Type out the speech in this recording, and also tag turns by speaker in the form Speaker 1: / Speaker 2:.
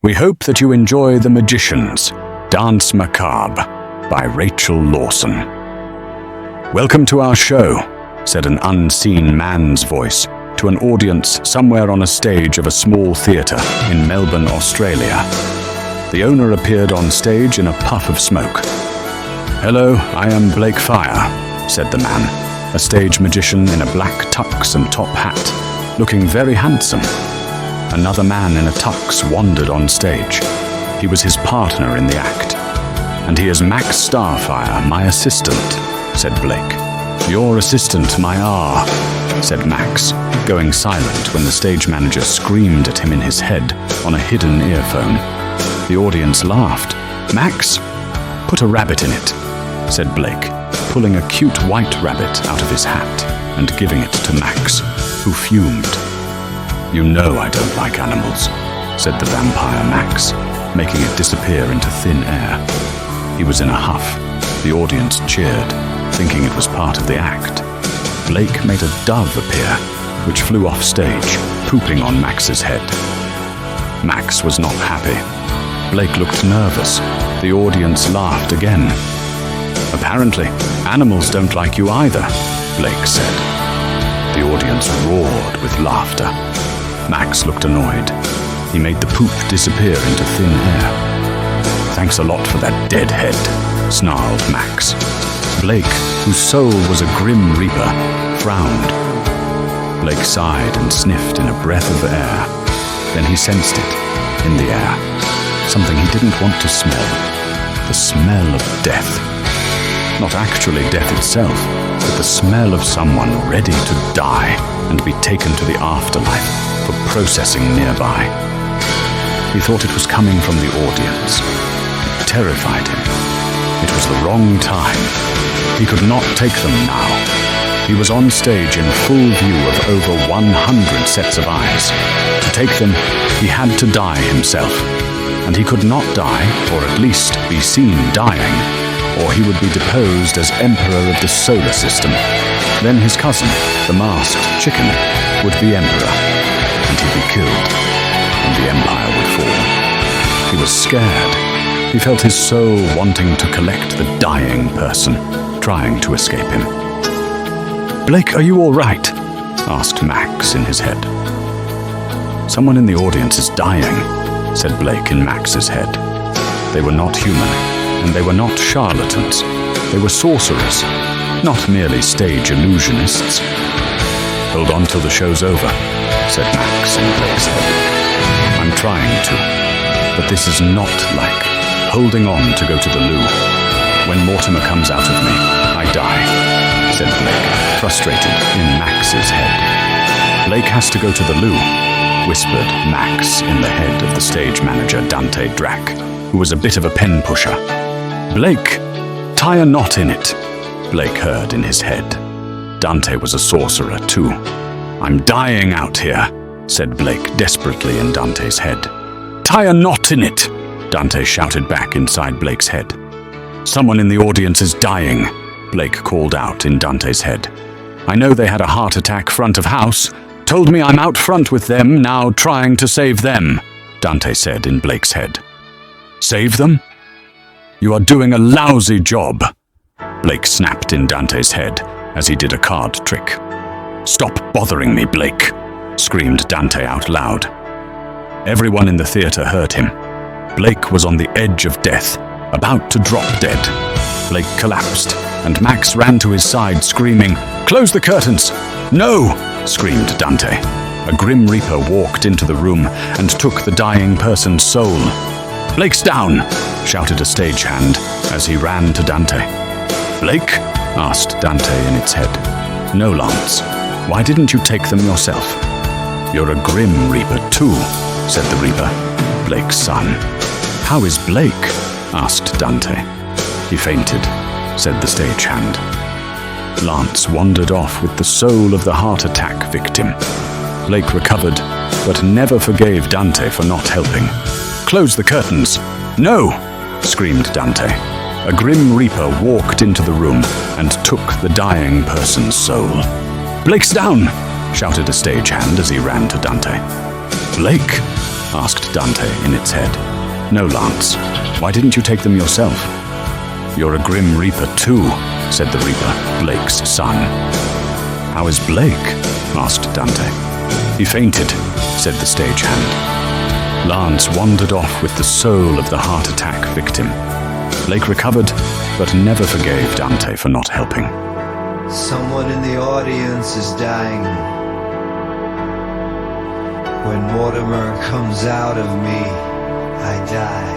Speaker 1: We hope that you enjoy The Magicians, Danse Macabre by Rachel Lawson. Welcome to our show, said an unseen man's voice to an audience somewhere on a stage of a small theatre in Melbourne, Australia. The owner appeared on stage in a puff of smoke. Hello, I am Blake Fire, said the man, a stage magician in a black tux and top hat, looking very handsome. Another man in a tux wandered on stage. He was his partner in the act. And he is Max Starfire, my assistant, said Blake. Your assistant, my R, said Max, going silent when the stage manager screamed at him in his head on a hidden earphone. The audience laughed. Max, put a rabbit in it, said Blake, pulling a cute white rabbit out of his hat and giving it to Max, who fumed. You know I don't like animals, said the vampire Max, making it disappear into thin air. He was in a huff. The audience cheered, thinking it was part of the act. Blake made a dove appear, which flew off stage, pooping on Max's head. Max was not happy. Blake looked nervous. The audience laughed again. Apparently, animals don't like you either, Blake said. The audience roared with laughter. Max looked annoyed. He made the poop disappear into thin air. Thanks a lot for that dead head, snarled Max. Blake, whose soul was a grim reaper, frowned. Blake sighed and sniffed in a breath of air. Then he sensed it, in the air. Something he didn't want to smell. The smell of death. Not actually death itself, but the smell of someone ready to die and be taken to the afterlife for processing nearby. He thought it was coming from the audience. It terrified him. It was the wrong time. He could not take them now. He was on stage in full view of over 100 sets of eyes. To take them, he had to die himself. And he could not die, or at least be seen dying, or he would be deposed as Emperor of the Solar System. Then his cousin, the masked chicken, would be Emperor, and he'd be killed, and the Empire would fall. He was scared. He felt his soul wanting to collect the dying person, trying to escape him. Blake, are you all right? Asked Max in his head. Someone in the audience is dying, said Blake in Max's head. They were not human, and they were not charlatans. They were sorcerers, not merely stage illusionists. Hold on till the show's over, said Max in Blake's head. I'm trying to, but this is not like holding on to go to the loo. When Mortimer comes out of me, I die, said Blake, frustrated in Max's head. Blake has to go to the loo, whispered Max in the head of the stage manager Dante Drac, who was a bit of a pen pusher. Blake, tie a knot in it, Blake heard in his head. Dante was a sorcerer too. I'm dying out here, said Blake desperately in Dante's head. Tie a knot in it, Dante shouted back inside Blake's head. Someone in the audience is dying, Blake called out in Dante's head. I know they had a heart attack front of house. Told me I'm out front with them, now trying to save them, Dante said in Blake's head. Save them? You are doing a lousy job, Blake snapped in Dante's head as he did a card trick. Stop bothering me, Blake, screamed Dante out loud. Everyone in the theatre heard him. Blake was on the edge of death, about to drop dead. Blake collapsed, and Max ran to his side, screaming, Close the curtains! No! Screamed Dante. A grim reaper walked into the room and took the dying person's soul. Blake's down! Shouted a stagehand as he ran to Dante. Blake? Asked Dante in its head. No, Lance. Why didn't you take them yourself? You're a grim reaper too, said the reaper, Blake's son. How is Blake? Asked Dante. He fainted, said the stagehand. Lance wandered off with the soul of the heart attack victim. Blake recovered, but never forgave Dante for not helping. Close the curtains! No! Screamed Dante. A grim reaper walked into the room and took the dying person's soul. Blake's down! Shouted a stagehand as he ran to Dante. Blake? asked Dante in its head. No, Lance. Why didn't you take them yourself? You're a Grim Reaper too, said the Reaper, Blake's son. How is Blake? Asked Dante. He fainted, said the stagehand. Lance wandered off with the soul of the heart attack victim. Blake recovered, but never forgave Dante for not helping.
Speaker 2: Someone in the audience is dying. When Mortimer comes out of me, I die.